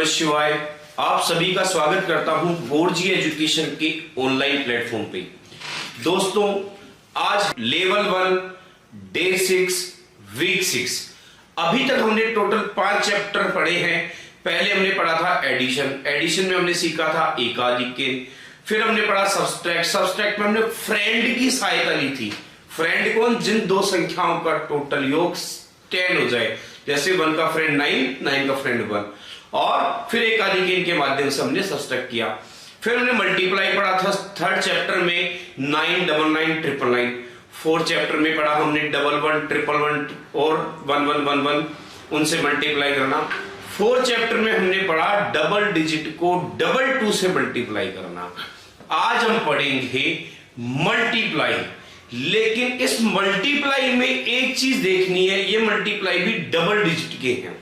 नमः शिवाय। आप सभी का स्वागत करता हूं 4G एजुकेशन के ऑनलाइन प्लेटफॉर्म पे। दोस्तों, आज लेवल 1 डे 6 वीक 6 अभी तक हमने टोटल 5 चैप्टर पढ़े हैं। पहले हमने पढ़ा था एडिशन में हमने सीखा था एकाधिक, फिर हमने पढ़ा सब्सट्रैक्ट में हमने फ्रेंड की सहायता ली थी। फ्रेंड कौन? जिन दो संख्याओं का टोटल योग 10 हो जाए, जैसे 1 का फ्रेंड 9 का फ्रेंड 1। और फिर एकाधिक के माध्यम से हमने सब्सट्रैक्ट किया। फिर हमने मल्टीप्लाई पढ़ा था थर्ड चैप्टर में 9, 99, 999। फोर्थ चैप्टर में पढ़ा हमने 11, 111 और 1111 उनसे मल्टीप्लाई करना। फोर्थ चैप्टर में हमने पढ़ा डबल डिजिट को 22 से मल्टीप्लाई करना। आज हम पढ़ेंगे मल्टीप्लाई, लेकिन इस मल्टीप्लाई में एक चीज देखनी है, ये मल्टीप्लाई भी डबल डिजिट के हैं।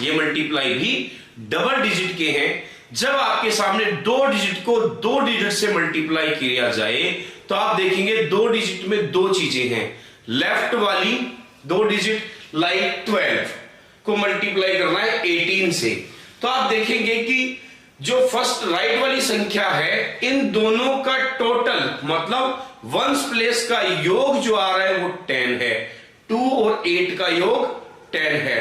ये मल्टीप्लाई भी डबल डिजिट के हैं। जब आपके सामने 2 डिजिट को 2 डिजिट से मल्टीप्लाई किया जाए तो आप देखेंगे 2 डिजिट में 2 चीजें हैं। लेफ्ट वाली 2 डिजिट लाइक 12 को मल्टीप्लाई करना है 18 से, तो आप देखेंगे कि जो फर्स्ट राइट वाली संख्या है, इन दोनों का टोटल मतलब वंस प्लेस का योग जो आ रहा है वो 10 है। 2 और 8 का योग 10 है।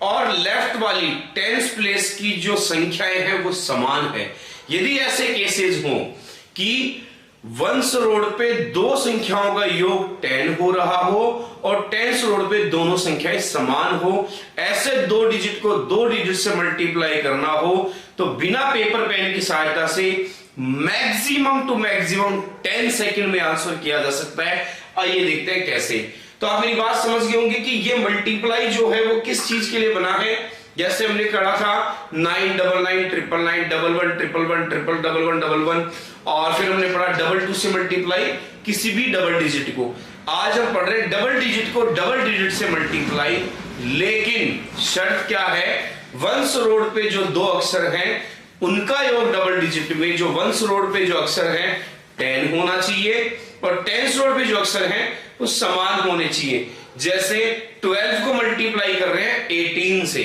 और लेफ्ट वाली 10th प्लेस की जो संख्याएं हैं वो समान है। यदि ऐसे केसेस हो कि वंस रोड पे 2 संख्याओं का योग 10 हो रहा हो और 10th रोड पे दोनों संख्याएं समान हो, ऐसे 2 डिजिट को 2 डिजिट से मल्टीप्लाई करना हो, तो बिना पेपर पेन की सहायता से मैक्सिमम टू मैक्सिमम 10 सेकंड में आंसर किया जा सकता है। आइए देखते हैं कैसे। तो आप मेरी बात समझ गए होंगे कि ये मल्टीप्लाई जो है वो किस चीज के लिए बना है। जैसे हमने कहा था 9, 99, 999, 11, 11, 11, और फिर हमने पढ़ा 22 से मल्टीप्लाई किसी भी डबल डिजिट को। आज हम पढ़ रहे हैं डबल डिजिट को डबल डिजिट से मल्टीप्लाई, लेकिन शर्त क्या है? वंस रोड पे जो 2 अक्षर हैं उनका योग डबल डिजिट में जो वंस रोड पे जो अक्षर हैं 10 होना चाहिए, और 10th रोड पे जो अक्षर हैं वो समान होने चाहिए। जैसे 12 को मल्टीप्लाई कर रहे हैं 18 से,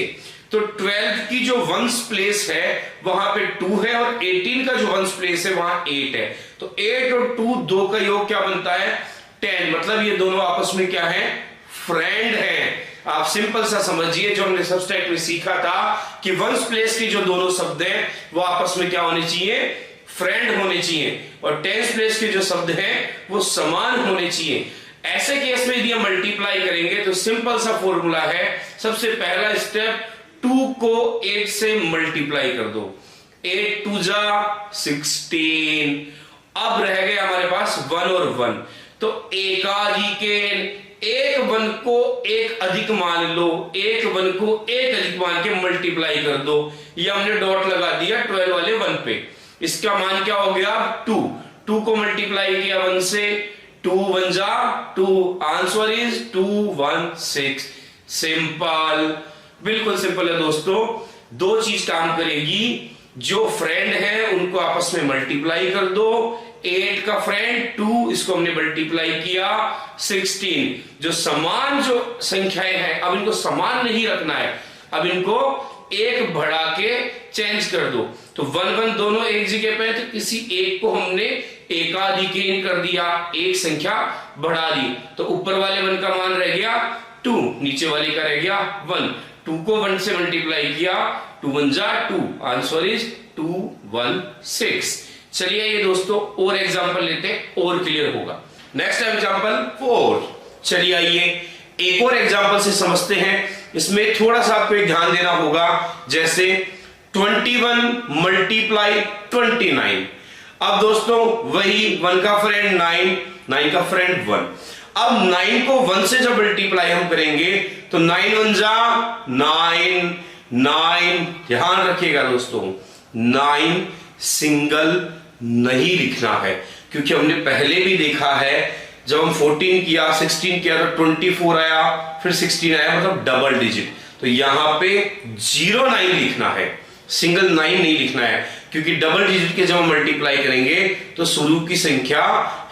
तो 12 की जो वंस प्लेस है वहां पे 2 है और 18 का जो वंस प्लेस है वहां 8 है। तो 8 और 2 2 का योग क्या बनता है? 10। मतलब ये दोनों आपस में क्या है? फ्रेंड हैं। आप सिंपल सा समझिए, जो हमने सब्सट्रैक्ट में सीखा था कि वंस प्लेस के जो दोनों शब्द हैं वो आपस में क्या होने चाहिए? फ्रेंड होने चाहिए। और 10th प्लेस के जो शब्द हैं वो समान होने चाहिए। ऐसे केस में यदि हम मल्टीप्लाई करेंगे तो सिंपल सा फॉर्मूला है। सबसे पहला स्टेप, 2 को 8 से मल्टीप्लाई कर दो। 8 2 जा 16। अब रह गए हमारे पास 1 और 1, तो एकाधिक एक 1 को 1 अधिक मान लो, एक 1 को 1 अधिक मान के मल्टीप्लाई कर दो। ये हमने डॉट लगा दिया 12 वाले 1 पे। इसका मान क्या हो गया? 2। 2 को मल्टीप्लाई किया 1 से, 2 1 जा 2, आंसर इज 216। सिंपल, बिल्कुल सिंपल है दोस्तों। 2 चीज काम करेगी, जो फ्रेंड है उनको आपस में मल्टीप्लाई कर दो। 8 का फ्रेंड 2, इसको हमने मल्टीप्लाई किया 16। जो समान जो संख्याएं हैं, अब इनको समान नहीं रखना है, अब इनको 1 बढ़ा के चेंज कर दो। तो 1 1 दोनों एक जगह पे, तो किसी एक को हमने एकाधिक कर दिया, एक संख्या बढ़ा दी, तो ऊपर वाले 1 का मान रह गया 2, नीचे वाले का रह गया 1। 2 को 1 से मल्टीप्लाई किया, 2 1 जा 2, आंसर इज 216। चलिए ये दोस्तों और एग्जांपल लेते हैं और क्लियर होगा। Next example 4। चलिए आइए एक और एग्जांपल से समझते हैं। इसमें थोड़ा सा आपको ध्यान देना होगा। जैसे 21 मल्टीप्लाई 29। अब दोस्तों वही 1 का फ्रेंड 9, 9 का फ्रेंड 1। अब 9 को 1 से जब मल्टीप्लाई हम करेंगे तो 9 1 जा 9, 9। ध्यान रखिएगा दोस्तों, 9 सिंगल नहीं लिखना है, क्योंकि हमने पहले भी देखा है जब हम 14 किया 16 किया तो 24 आया, फिर 16 आया, मतलब डबल डिजिट। तो यहां पे 09 लिखना है, सिंगल 9 नहीं लिखना है। क्योंकि डबल डिजिट के जब हम मल्टीप्लाई करेंगे तो शुरू की संख्या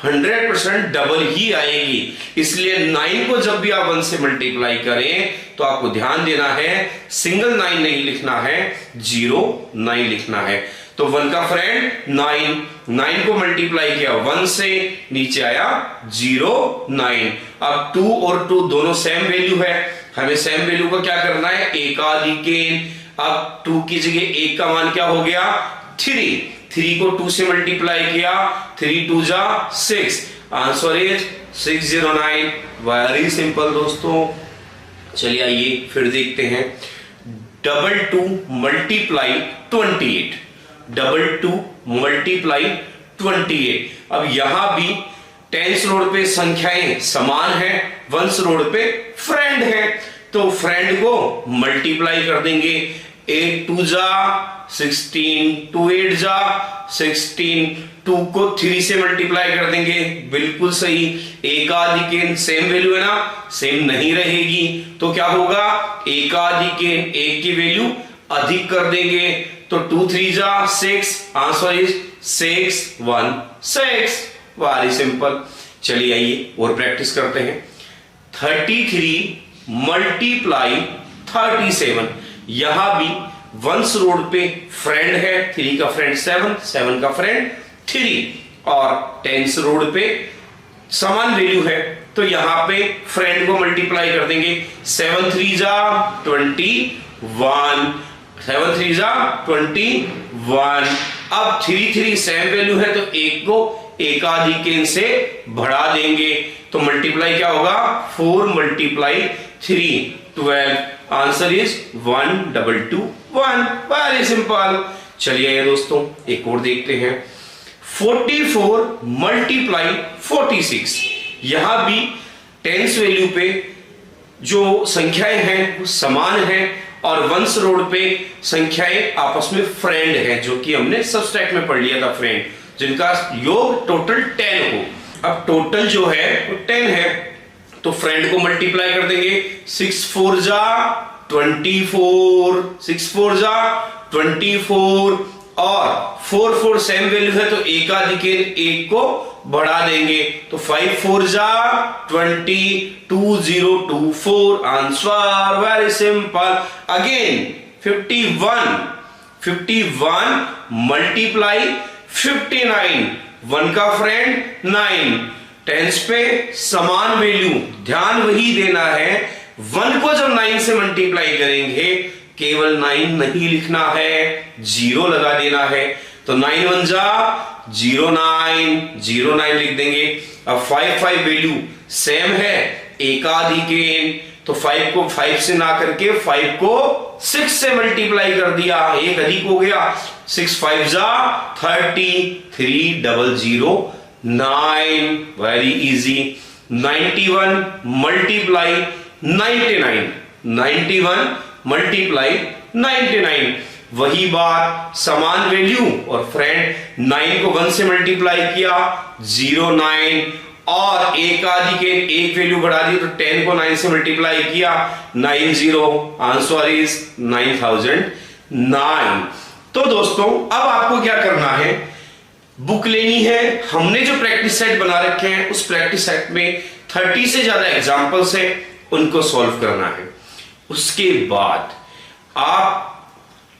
100% डबल ही आएगी। इसलिए 9 को जब भी आप 1 से मल्टीप्लाई करें तो आपको ध्यान देना है, सिंगल 9 नहीं लिखना है, 0 9 लिखना है। तो 1 का फ्रेंड 9 को मल्टीप्लाई किया 1 से, नीचे आया 0 9। अब 2 और 2 दोनों सेम वैल्यू है, हमें सेम वैल्यू का क्या करना है, एकाधिकेन। अब 2 की जगह 1 का मान क्या हो गया, 3 को 2 से मल्टीप्लाई किया, 3 2 जा 6, आंसर इज 609। वेरी सिंपल दोस्तों। चलिए आइए फिर देखते हैं, 2 मल्टीप्लाई 28, 2 मल्टीप्लाई 28। अब यहां भी टेंस रोड पे संख्याएं समान है, वंस रोड पे फ्रेंड है, तो फ्रेंड को मल्टीप्लाई कर देंगे। 8 2 जा 16, 2 8 जा 16, 2 को 3 से मल्टीप्लाई कर देंगे, बिल्कुल सही। एकाधिकेन सेम वैल्यू है ना, सेम नहीं रहेगी, तो क्या होगा, एकाधिकेन 1 की वैल्यू अधिक कर देंगे, तो 2 3 जा 6, आंसर इज 6 1 6। Very simple. चलिए आइए और प्रैक्टिस करते हैं। 33 मल्टीप्लाई 37, यहां भी वंस रोड पे फ्रेंड है, 3 का फ्रेंड 7, 7 का फ्रेंड 3, और टेंस रोड पे समान वैल्यू है, तो यहां पे फ्रेंड को मल्टीप्लाई कर देंगे। 7 3 जा 21, 7 3 जा 21। अब 3 3 सेम वैल्यू है, तो 1 को एकाधिकेन से बढ़ा देंगे, तो मल्टीप्लाई क्या होगा, 4 multiply 3 12, answer is 1221। Very simple. चलिए दोस्तों एक और देखते हैं, 44 मल्टीप्लाई 46, यहां भी टेंस वैल्यू पे जो संख्याएं हैं वो समान है, और वंस रोड पे संख्याएं आपस में फ्रेंड है, जो कि हमने सबस्ट्रैक्ट में पढ़ लिया था फ्रेंड, जिनका योग टोटल 10 हो। अब टोटल जो है वो 10 है, तो फ्रेंड को मल्टीप्लाई कर देंगे। 6 4 जा 24, 6 4 जा 24, और 4 4 सेम वैल्यू है, तो एकाधिकेन 1 को बढ़ा देंगे, तो 5 4 जा 20, 2024, answer. Very simple. Again 51 multiply 59, 1 का फ्रेंड 9, टेंस पे समान वैल्यू, ध्यान वही देना है, 1 को जब 9 से मल्टीप्लाई करेंगे केवल 9 नहीं लिखना है, 0 लगा देना है, तो 9 1 जा 09 लिख देंगे। अब 5 5 वैल्यू सेम है, एकाधिकेन, तो 5 को 5 से ना करके 5 को 6 से मल्टीप्लाई कर दिया, एक अधिक हो गया, 6 5 जा 30, 3009। Very easy. 91 मल्टीप्लाई 99, 91 मल्टीप्लाई 99, वही बात, समान वैल्यू, और फ्रेंड 9 को 1 से मल्टीप्लाई किया 09, और एकाधिकेन 1 वैल्यू बढ़ा दी, तो 10 को 9 से मल्टीप्लाई किया 90, आंसर इज 9009। तो दोस्तों अब आपको क्या करना है, बुक लेनी है, हमने जो प्रैक्टिस सेट बना रखे हैं उस प्रैक्टिस सेट में 30 से ज्यादा एग्जांपल्स है, उनको सॉल्व करना है। उसके बाद आप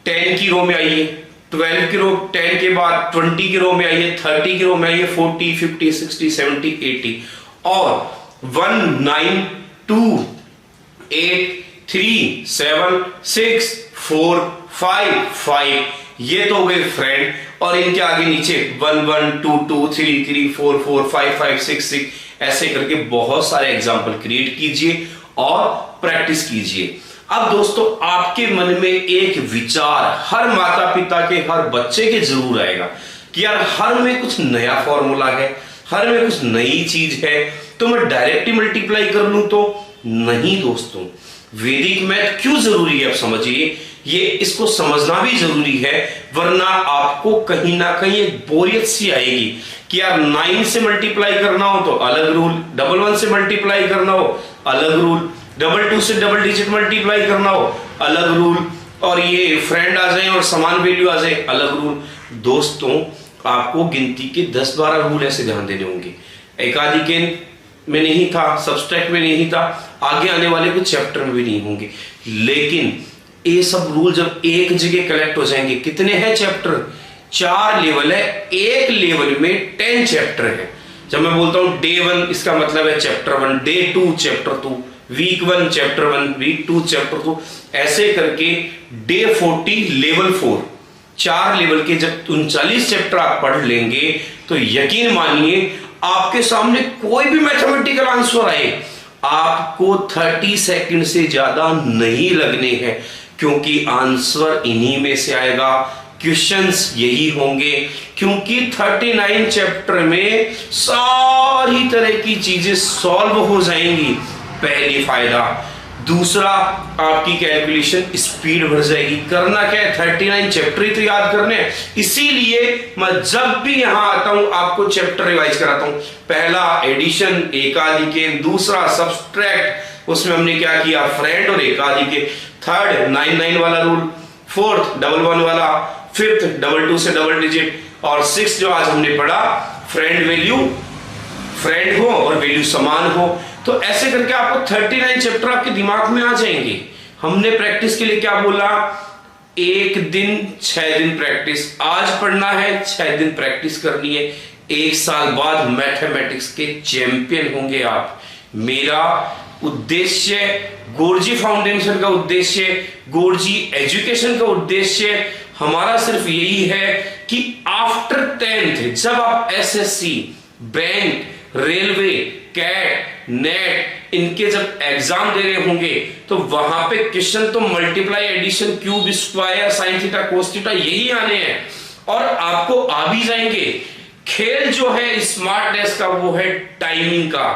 10 की रो में आइए, 12 की रो, 10 के बाद 20 की रो में आइए, 30 की रो में आइए, 40 50 60 70 80, और 1 9 2 8 3 7 6 4 5 5, ये तो हो गए फ्रेंड, और इनके आगे नीचे 1 1 2 2 3 3 4 4 5 5 6 6, ऐसे करके बहुत सारे एग्जाम्पल क्रिएट कीजिए और प्रैक्टिस कीजिए। अब दोस्तों आपके मन में एक विचार हर माता पिता के, हर बच्चे के जरूर आएगा कि यार हर में कुछ नया फॉर्मूला है, हर में कुछ नई चीज है, तो मैं डायरेक्ट मल्टीप्लाई कर लूं तो नहीं। दोस्तों वैदिक मैथ क्यों जरूरी है, आप समझिए, ये इसको समझना भी जरूरी है, वरना आपको कहीं ना कहीं एक बोरियत सी आएगी कि यार 9 से मल्टीप्लाई करना हो तो अलग रूल, 11 से मल्टीप्लाई करना हो अलग रूल, 22 से डबल डिजिट मल्टीप्लाई करना हो अलग रूल, और ये फ्रेंड आ जाए और समान वैल्यू आ जाए, अलग रूल। दोस्तों आपको गिनती के 10-12 रूल ऐसे ध्यान देने होंगे। एकाधिकेन में नहीं था, सब्सट्रैक्ट में नहीं था, आगे आने वाले कुछ चैप्टर में भी नहीं होंगे, लेकिन ये सब रूल जब एक जगह कलेक्ट हो जाएंगे। कितने हैं चैप्टर? 4 लेवल है, एक लेवल में 10 चैप्टर है। जब मैं बोलता हूं डे 1, इसका मतलब है chapter 1, day 2 chapter 2, week 1 chapter 1, week 2 chapter 2, ऐसे करके डे 40 लेवल 4। 4 लेवल के जब 39 चैप्टर आप पढ़ लेंगे तो यकीन मानिए आपके सामने कोई भी मैथमेटिकल आंसर आए, आपको 30 सेकंड से ज्यादा नहीं लगने हैं, क्योंकि आंसर इन्हीं में से आएगा, क्वेश्चंस यही होंगे। क्योंकि 39 चैप्टर में सारी तरह की चीजें सॉल्व हो जाएंगी, पहली फायदा। दूसरा, आपकी कैलकुलेशन स्पीड बढ़ जाएगी। करना क्या है, 39 चैप्टर ही तो याद करने हैं, इसीलिए मैं जब भी यहां आता हूं आपको चैप्टर रिवाइज कराता हूं। पहला एडिशन, एकाधिकेन, दूसरा सब्सट्रैक्ट, उसमें हमने क्या किया, फ्रेंड और एकाधिकेन। थर्ड 9-9 वाला रूल, फोर्थ 1-1 वाला, फिफ्थ 2-2 से डबल डिजिट, और सिक्स जो आज हमने पढ़ा, फ्रेंड वैल्यू, फ्रेंड हो और वैल्यू समान हो। तो ऐसे करके आपको 39 चैप्टर आपके दिमाग में आ जाएंगे। हमने प्रैक्टिस के लिए क्या बोला, 1 दिन 6 दिन प्रैक्टिस। आज पढ़ना है, 6 दिन प्रैक्टिस करनी है। 1 साल बाद मैथमेटिक्स के चैंपियन होंगे आप। मेरा उद्देश्य, गोरजी फाउंडेशन का उद्देश्य, गोरजी एजुकेशन का उद्देश्य हमारा सिर्फ यही है कि आफ्टर 10th जब आप SSC, bank, railway, CAT, NET, इनके जब एग्जाम दे रहे होंगे तो वहां पे क्वेश्चन तो multiply, addition, cube, square, sine theta, cos theta यही आने हैं, और आपको आ भी जाएंगे। खेल जो है स्मार्ट डेस्क का वो है टाइमिंग का।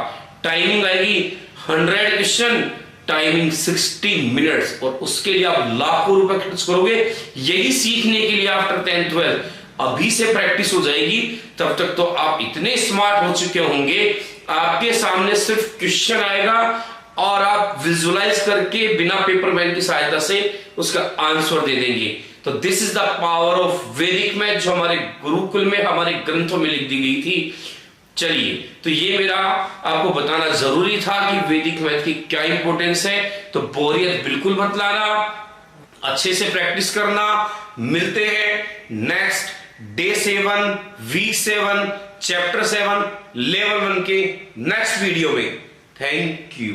टाइमिंग आएगी 100 क्वेश्चन, टाइमिंग 60 मिनट्स, और उसके लिए आप लाखों रुपए खर्च करोगे। यही सीखने के लिए आफ्टर 10th 12th अभी से प्रैक्टिस हो जाएगी, तब तक तो आप इतने स्मार्ट हो चुके होंगे, आपके सामने सिर्फ क्वेश्चन आएगा और आप विजुलाइज करके बिना पेपर पेन की सहायता से उसका आंसर दे देंगे। तो this is the power of वैदिक मैथ, जो हमारे गुरुकुल में, हमारे ग्रंथों में लिख दी गई थी। चलिए, तो ये मेरा आपको बताना जरूरी था कि वैदिक मैथ की क्या इंपॉर्टेंस है। तो बोरियत बिल्कुल मत लाना, अच्छे से प्रैक्टिस करना। मिलते हैं next day 7, week 7, chapter 7, level 1 के नेक्स्ट वीडियो में। Thank you.